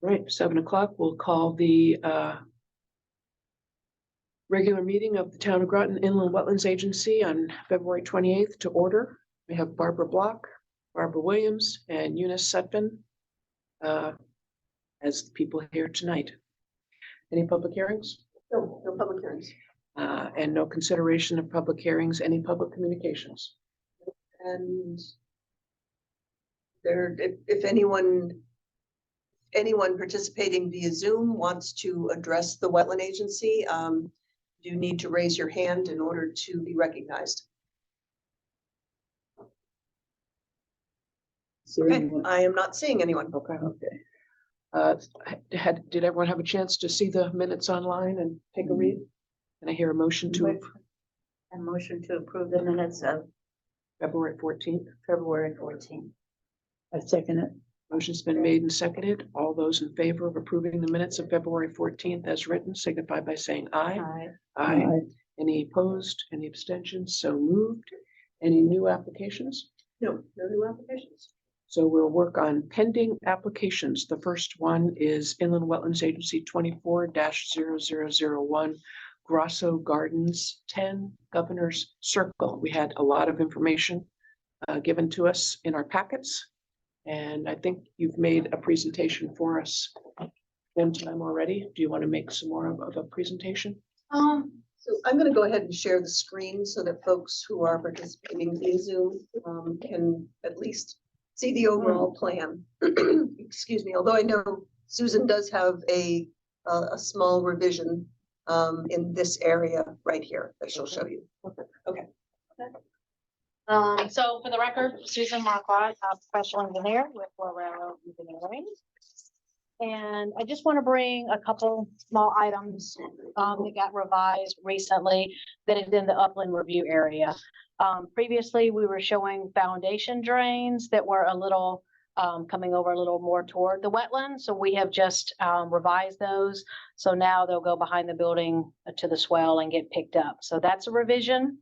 Right, 7 o'clock, we'll call the regular meeting of the Town of Groton Inland Wetlands Agency on February 28th to order. We have Barbara Block, Barbara Williams, and Eunice Sutphin as the people here tonight. Any public hearings? No public hearings. And no consideration of public hearings, any public communications? And there, if anyone participating via Zoom wants to address the Wetland Agency, you need to raise your hand in order to be recognized. Okay, I am not seeing anyone. Okay. Did everyone have a chance to see the minutes online and take a read? Can I hear a motion to approve the minutes of February 14th? February 14th. I second it. Motion's been made and seconded. All those in favor of approving the minutes of February 14th as written signify by saying aye. Aye. Aye. Any opposed? Any abstentions? So moved. Any new applications? No new applications. So we'll work on pending applications. The first one is Inland Wetlands Agency 24-0001, Grosso Gardens 10, Governor's Circle. We had a lot of information given to us in our packets. And I think you've made a presentation for us one time already. Do you want to make some more of a presentation? So I'm going to go ahead and share the screen so that folks who are participating via Zoom can at least see the overall plan. Excuse me, although I know Susan does have a small revision in this area right here that she'll show you. Okay. So for the record, Susan Marquardt, professional engineer with Florero Engineering. And I just want to bring a couple small items that got revised recently that is in the upland review area. Previously, we were showing foundation drains that were a little coming over a little more toward the wetland. So we have just revised those. So now they'll go behind the building to the swell and get picked up. So that's a revision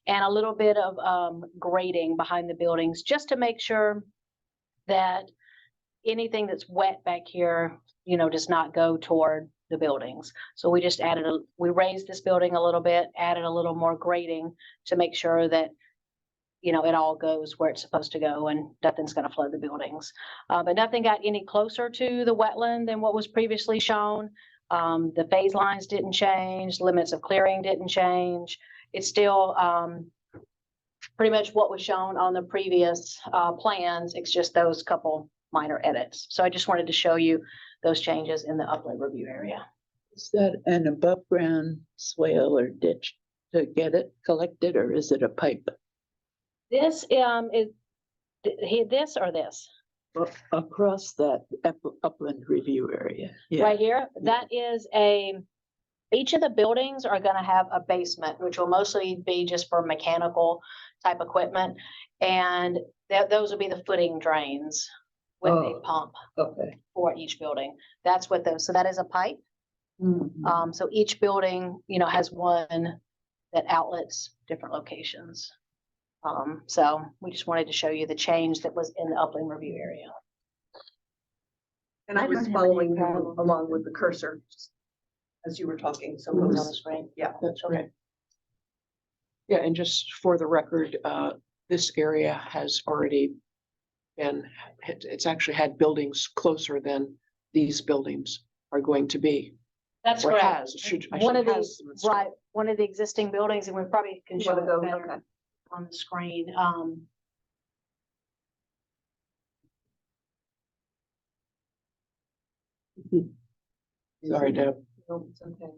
and a little bit of grading behind the buildings just to make sure that anything that's wet back here, does not go toward the buildings. So we just we raised this building a little bit, added a little more grading to make sure that it all goes where it's supposed to go and nothing's going to flood the buildings. But nothing got any closer to the wetland than what was previously shown. The phase lines didn't change, limits of clearing didn't change. It's still pretty much what was shown on the previous plans. It's just those couple minor edits. So I just wanted to show you those changes in the upland review area. Is that an above ground swale or ditch to get it collected, or is it a pipe? This is this or this? Across that upland review area. Yeah. Right here, that is each of the buildings are going to have a basement, which will mostly be just for mechanical type equipment. And those will be the footing drains with a pump for each building. That's what those, so that is a pipe. So each building, has one that outlets different locations. So we just wanted to show you the change that was in the upland review area. And I was following you along with the cursor as you were talking. So On the screen. Yeah, That's right. Yeah, and just for the record, this area has already been, it's actually had buildings closer than these buildings are going to be. That's Or correct. One of has the, some right, one of the existing buildings, and we probably can show it better okay. on the screen. Sorry, Deb. No, it's okay.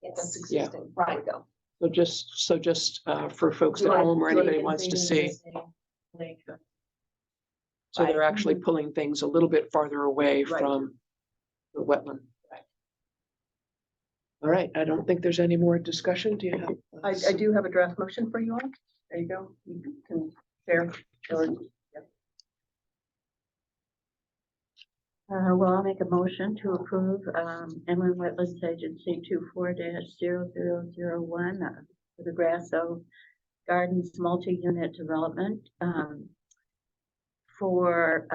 Yes. That's existing. There we go. So just for folks at home or anybody wants to see. So they're actually pulling things a little bit farther away from the wetland. All right, I don't think there's any more discussion. Do you have? I do have a draft motion for you all. There you go. You can share. Well, I'll make a motion to approve Inland Wetlands Agency 24-0001 for the Grosso Gardens multi-unit development for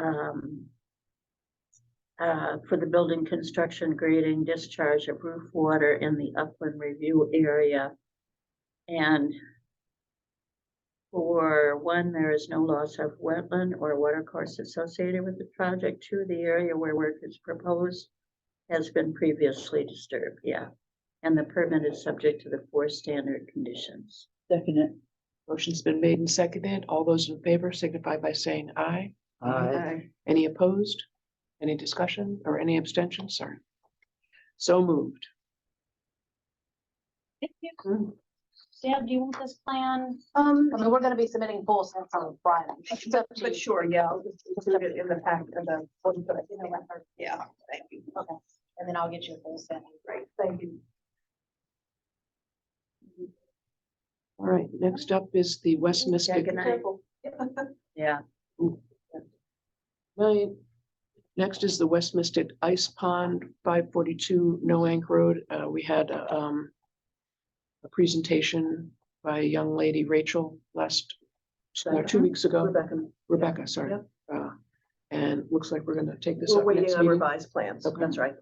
for the building construction grading discharge of roof water in the upland review area. And for one, there is no loss of wetland or water course associated with the project. Two, the area where work is proposed has been previously disturbed, yeah. And the permit is subject to the 4 standard conditions. Second it. Motion's been made and seconded. All those in favor signify by saying aye. Aye. Any opposed? Any discussion or any abstentions? Sorry. So moved. Thank you. Sam, do you want this plan? I Um, mean, we're gonna be submitting full sets on Friday. It's up to but you. sure, yeah, I'll just include it in the pack of the, You know, record. yeah, thank you. Okay, and then I'll get you a full set. Great, thank you. All right, next up is the West Mystic. Good night. Careful. Yeah, Right. Next is the West Mystic Ice Pond, 542 Noank Road. We had a presentation by a young lady, Rachel, last 2 weeks ago. Rebecca, sorry. Yep. And looks like we're gonna take this We're up waiting next on meeting. revised plans, Okay. that's right.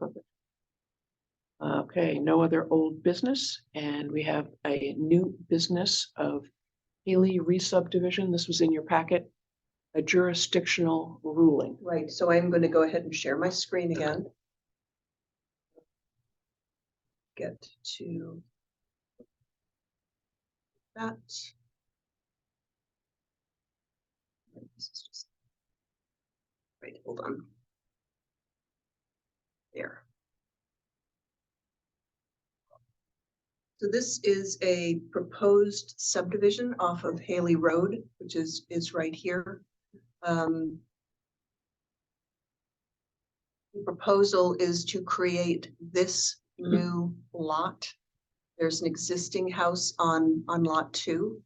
Okay, no other old business, and we have a new business of Haley re-subdivision. This was in your packet. A jurisdictional ruling. Right, so I'm going to go ahead and share my screen again. Get to that. This is just- Wait, hold on. There. So this is a proposed subdivision off of Haley Road, which is right here. The proposal is to create this new lot. There's an existing house on lot 2.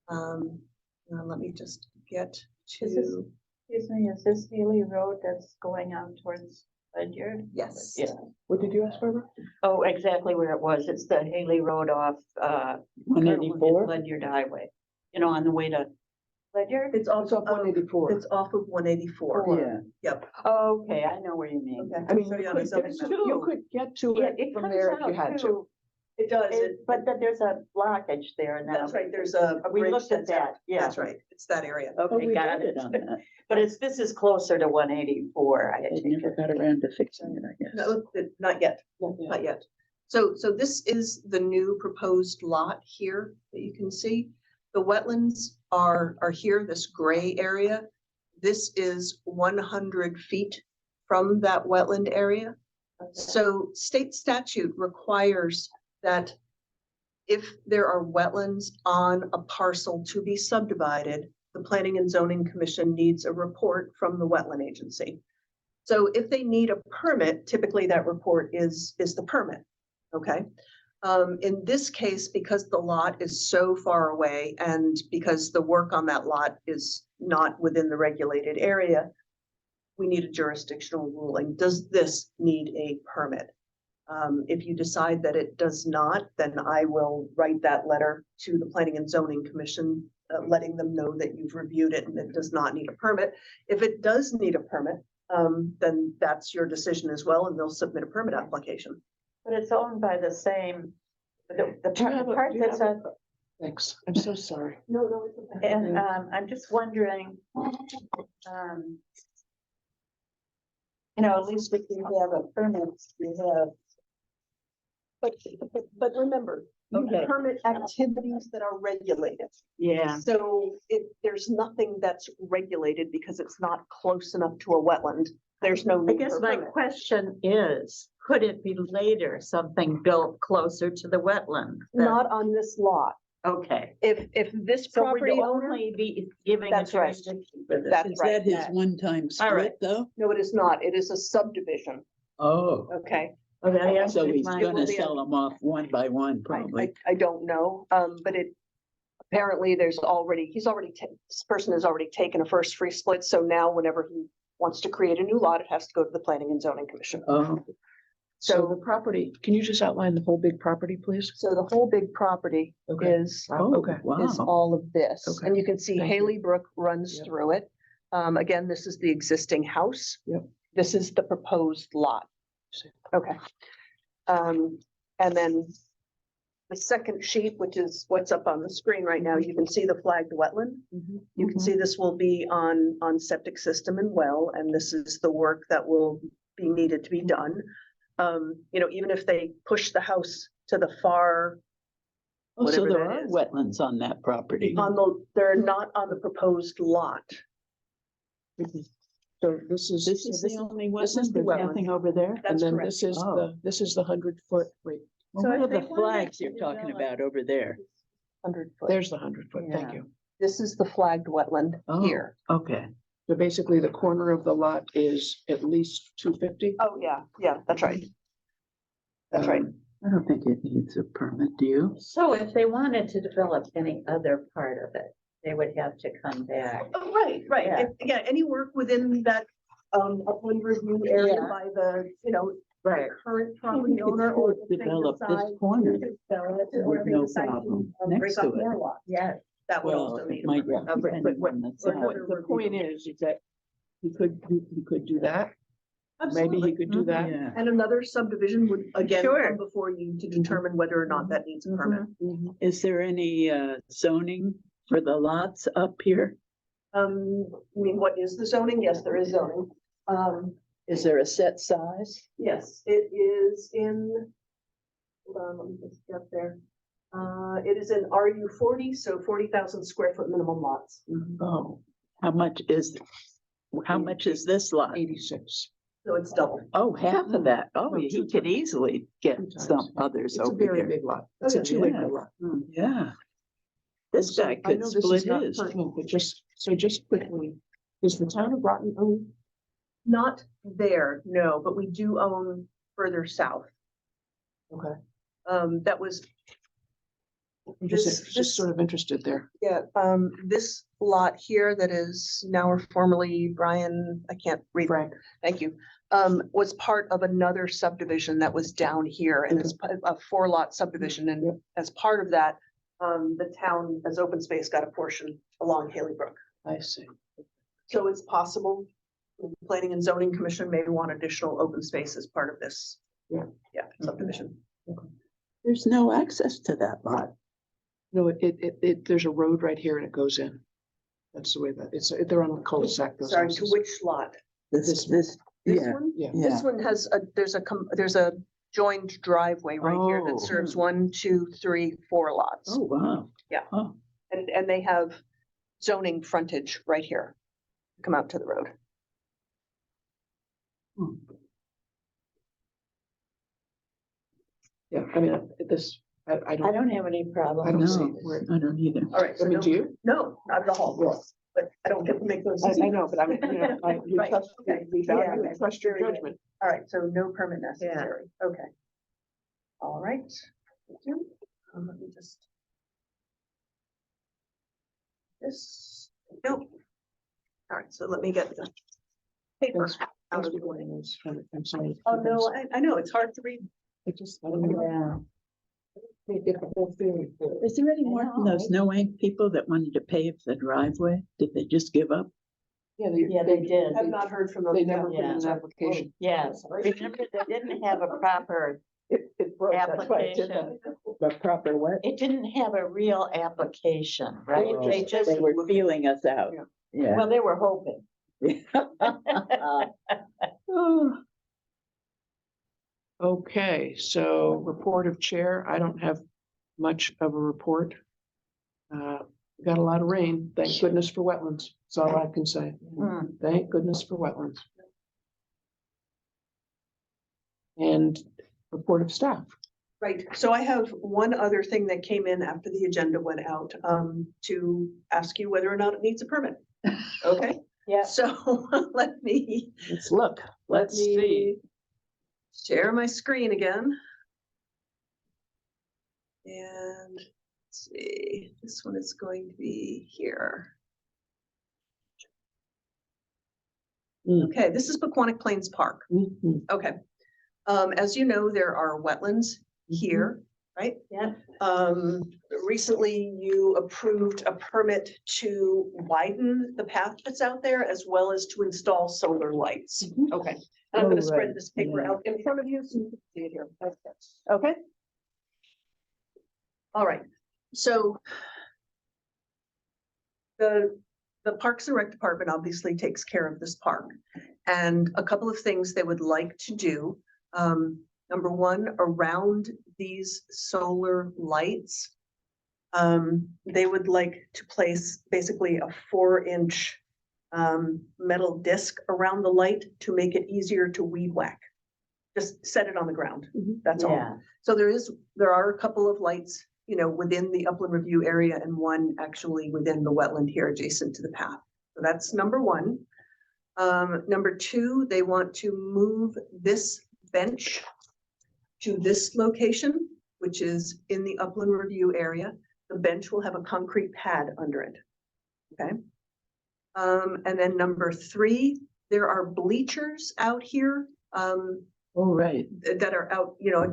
Let me just get Is this- to, excuse me, is this Haley Road that's going out towards Ledyard? yes. Yeah. What did you ask for? Oh, exactly where it was. It's the Haley Road off, 184? Ledyard Highway, you know, on the way to Ledyard? It's off It's off 184. It's off of 184. Yeah. Yep. Oh, okay, I know where you mean. Okay. I mean, So, you yeah, could there's get something to, about- you could get to Yeah, it it from comes there if you out had to. too, It does. but then there's a blockage there now. That's right, there's a We bridge looked at that's out. that, yeah. That's right, it's that area. Oh, Okay, we got voted it. on that. But this is closer to 184, I They take never it. got around to fixing it, I guess. No, not yet. Not yet. So this is the new proposed lot here that you can see. The wetlands are here, this gray area. This is 100 feet from that wetland area. So state statute requires that if there are wetlands on a parcel to be subdivided, the Planning and Zoning Commission needs a report from the Wetland Agency. So if they need a permit, typically that report is the permit, okay? In this case, because the lot is so far away and because the work on that lot is not within the regulated area, we need a jurisdictional ruling. Does this need a permit? If you decide that it does not, then I will write that letter to the Planning and Zoning Commission, letting them know that you've reviewed it and it does not need a permit. If it does need a permit, then that's your decision as well, and they'll submit a permit application. But it's owned by the same, the Do you have a- part do you that's have a, Thanks, I'm so sorry. No, it's okay. and I'm just wondering, you know, at least if you have a permit, you have, But remember, you Okay. permit activities that are regulated. yeah. So if there's nothing that's regulated because it's not close enough to a wetland, there's no I need guess for a my permit. question is, could it be later something built closer to the wetland? Not on this lot. Okay. If this So property we'd owner, only be giving a That's right. jurisdiction for this. That's Is right. that his one-time All right. split, though? no, it is not. It is a subdivision, Oh, okay? Okay, yeah, so it's he's my- will gonna be a- sell them off one by one, probably. I don't know, but it, apparently there's already, this person has already taken a first free split, so now whenever he wants to create a new lot, it has to go to the Planning and Zoning Commission. Oh, So the property, can you just outline the whole big property, please? So the whole big property Okay. is, oh, Okay. wow. is all of this. Okay. And you can see Thank you. Haley Brook runs Yep. through it. Again, this is the existing house. Yep. this is the proposed lot. Okay. And then the second sheet, which is what's up on the screen right now, you can see the flagged wetland. You can see this will be on septic system and well, and this is the work that will be needed to be done. You know, even if they push the house to the far, Oh, so whatever there that are is. wetlands on that property. they're not on the proposed lot. So this is. This is the only this is wetland, the there's wetland. nothing over there? And That's then correct. this is Oh. this is the 100-foot, wait, Well, So what if are they the wanted flags to you're talking develop- about over there? 100 foot. there's the 100-foot, thank Yeah. you. This is the flagged wetland Oh, here. okay. So basically, the corner of the lot is at least 250. Oh, yeah, that's right. That's right. I don't think it needs a permit, do you? So if they wanted to develop any other part of it, they would have to come back. Oh, right. Yeah. Yeah, any work within that upland review area Yeah. by the, you know, Right. current I property think it's owner or. good to develop this corner with no problem next to it. Yes. That would Well, also it need. a might permit. but depend on the The size. point, the point is that you could do that. Maybe he Absolutely. could do that. Yeah. And another subdivision would again Sure. come before you to determine whether or not that needs a permit. Is there any zoning for the lots up here? I mean, what is the zoning? Yes, there is zoning. Is there a set size? Yes, it is in. Hold on, let me just get there. It is in RU 40, so 40,000 square foot minimum lots. Oh, how much is this lot? 86. So it's double. Oh, half of that. Oh, No, he two could times. easily get 2 times. some others It's a over very here. big lot. It's a Okay. 2-acre Yeah. lot. Yeah. This So guy I could know this split is not his. pertinent, but just quickly, is the town of Groton owned? Not there, no, but we do own further south. Okay. That was, I'm This- just sort of interested there. yeah, this lot here that is now or formerly Brian, I can't read. Frank. Thank you. Was part of another subdivision that was down here and it's a 4-lot subdivision. Yep. And as part of that, the town as open space got a portion along Haley Brook. I see. So it's possible the Planning and Zoning Commission may want additional open space as part of this. Yeah. Yeah, subdivision. There's no access to that lot. No, there's a road right here and it goes in. That's the way that, they're on the cul-de-sac. those Sorry, to houses. which lot? This, This yeah, one? Yeah. yeah. This one has there's a joined driveway right here Oh. that serves 1, 2, 3, 4 lots. Oh, wow. Yeah. Oh, And they have zoning frontage right here. Come out to the road. Yeah, I mean, I I don't, don't have any problem. I don't see no, where, I don't either. All right. I So mean, no, do you? no, not at all. Yeah. But I don't get to make those. I know, but I mean, you know, we Right, trust, okay. we value Yeah. and trust your Very good. judgment. All right, so no permit necessary. Okay. All right. Thank you. Let me just. This, nope. All right, so let me get the paper Thanks. out Thanks of for the way. doing this. I'm sorry. Oh, no, I know, it's hard to read. I don't know. Yeah. I get the whole feeling for it. Is there any more from those no ink people that wanted to pave the driveway? Did they just give up? Yeah, Yeah, they did. I've not heard from them. They never put in an Yeah. application. Yes, remember they didn't have a proper, It broke, that's why it did that. Application. The proper what? it didn't have a real application, right? were They just, They were feeling us out. Yeah. Yeah. well, they were hoping. Oh, Okay, so report of chair, I don't have much of a report. We got a lot of rain, thank goodness for wetlands, that's all I can say. Hmm. Thank goodness for wetlands. And report of staff. Right, so I have one other thing that came in after the agenda went out, to ask you whether or not it needs a permit. Okay, Yeah. so let me. Let's look, let's Let me see. Share my screen again. And let's see, this one is going to be here. Okay, this is Pequannock Plains Park. Mhm. Okay. As you know, there are wetlands here. right? Yeah. Recently you approved a permit to widen the path that's out there as well as to install solar lights. Okay, and I'm Oh, gonna spread right, this paper yeah. out in front of you so you can see it here. Okay? All right, so the Parks and Rec Department obviously takes care of this park. And a couple of things they would like to do. Number one, around these solar lights, they would like to place basically a 4-inch metal disc around the light to make it easier to weed whack. Just set it on the ground, that's all. Yeah. So there are a couple of lights, you know, within the upland review area and one actually within the wetland here adjacent to the path. So that's number one. Number two, they want to move this bench to this location, which is in the upland review area. The bench will have a concrete pad under it. Okay. And then number three, there are bleachers out here Oh, right. that are out, you know,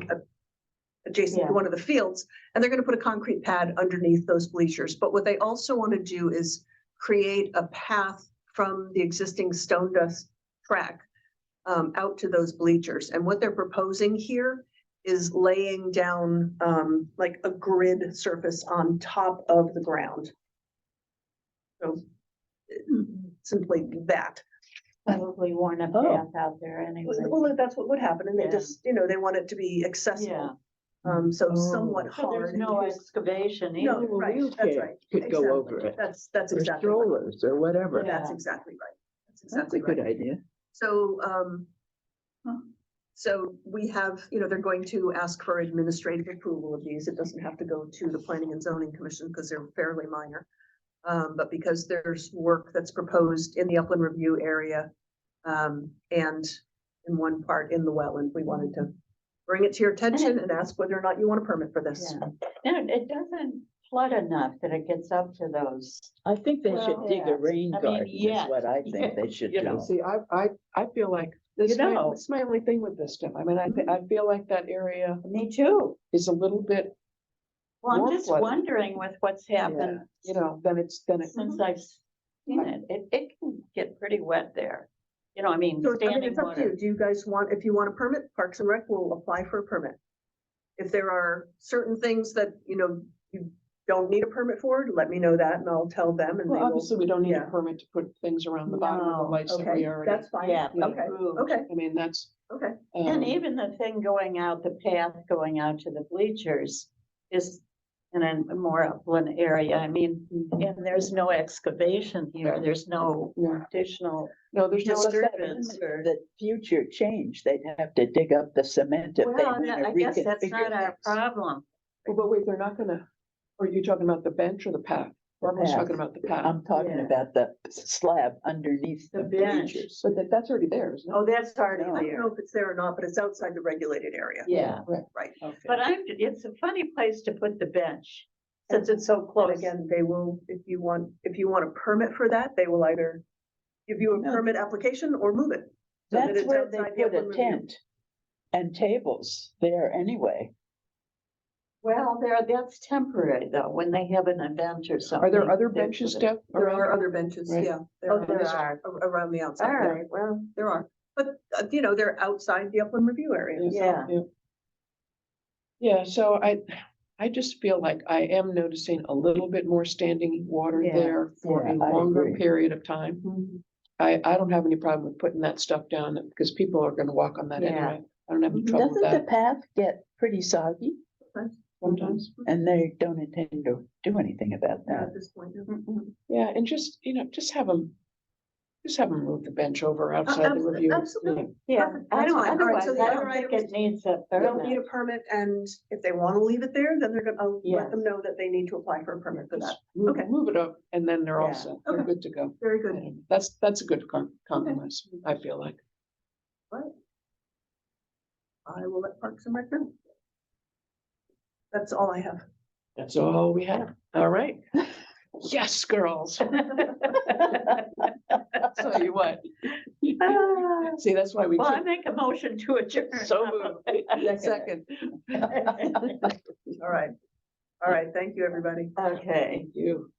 adjacent Yeah. to one of the fields, and they're gonna put a concrete pad underneath those bleachers. But what they also want to do is create a path from the existing stone dust track out to those bleachers. And what they're proposing here is laying down like a grid surface on top of the ground. So simply that. Probably worn a Oh. path out there anyway. Well, that's what would happen, and they Yeah. just, you know, they want it to be Yeah. accessible. So Oh. somewhat So there's hard. no in case- excavation No, either. right, that's wheelchair right. could go Exactly. over it. That's Or exactly right. strollers or whatever. Yeah. That's exactly right. That's That's a exactly good right. idea. So, so we have, you know, they're going to ask for administrative approval of these. It doesn't have to go to the Planning and Zoning Commission because they're fairly minor. But because there's work that's proposed in the upland review area, and in one part in the wetland, we wanted to bring it to your attention and ask whether or not you want a permit for this. Yeah. And it doesn't flood enough that it gets up to those. I think they should Well, dig a yes. rain I mean, garden is yes. what I think they should You know. do. See, I feel like this, You know. it's my only thing with this stuff. I mean, I feel like that area Me too. is a little bit, Well, I'm More just flooded. wondering with what's happened you know, then it's, since I've seen it, it can get pretty wet there. You know, I mean, So, I mean, standing it's up to you. water. Do you guys want, if you want a permit, Parks and Rec will apply for a permit. If there are certain things that, you know, you don't need a permit for, let me know that and I'll tell them and they well, will. obviously, we don't need a yeah. permit to put things around the bottom of the No, lights that we Okay, already. that's fine. Yeah. we Okay, approved. okay, I mean, that's. okay. And um, even the thing going out, the path going out to the bleachers is in a more upland area. I mean, and there's no excavation here. There's no Yeah, additional. no, there's no. Disturbance or. The future change, they'd have to dig up the cement if they Well, want to I guess that's not reconfigure our things. problem. Well, but wait, they're not gonna, are you talking about the bench or the path? We're path. talking about the path, I'm talking Yeah. about the slab underneath The the bench. bleachers. but that's already there, isn't it? Oh, that's already I don't there. know if it's there or not, but it's outside the regulated area. Yeah, Right. Okay. but it's a funny place to put the bench since it's so And close. again, they will, if you want a permit for that, they will either give you a No. permit application or move it. so that That's it's where they outside the put a upland review. tent and tables there anyway. Well, that's temporary though, when they have an event or something. Are there other they benches, put it- Deb? There around? are other benches, Right. yeah. Oh, there are. Around the outside. All yeah, right, well, There are, but you know, they're outside the upland review area. so- yeah. Yeah, so I just feel like I am noticing a little bit more standing water Yeah. there for Yeah, a I longer agree. period of time. I don't have any problem with putting that stuff down because people are gonna walk on that Yeah. anyway. I don't have any trouble with Doesn't the that path get pretty soggy? sometimes. And they don't intend to do anything about Yeah, that. At this point. yeah. Mhm. Yeah, and just, you know, just have them move the bench over outside the review. Absolutely. Yeah, Perfect, I that's don't, fine. All right, otherwise, so the I other don't think items- it needs a They'll need a permit. permit, and if they want to leave it there, then I'll Yeah. let them know that they need to apply for a permit for that. Just move, Okay. move it up and then they're all Yeah. set. They're Okay. good to go. Very good. And that's a good compromise, I feel like. I will let Parks and Rec know. That's all I have. That's all we have. All right. Yes, girls. Tell you what. Ah, See, that's why we Well, I took make a motion to adjourn. so moved. Second. All right. All right, thank you, everybody. Okay. You.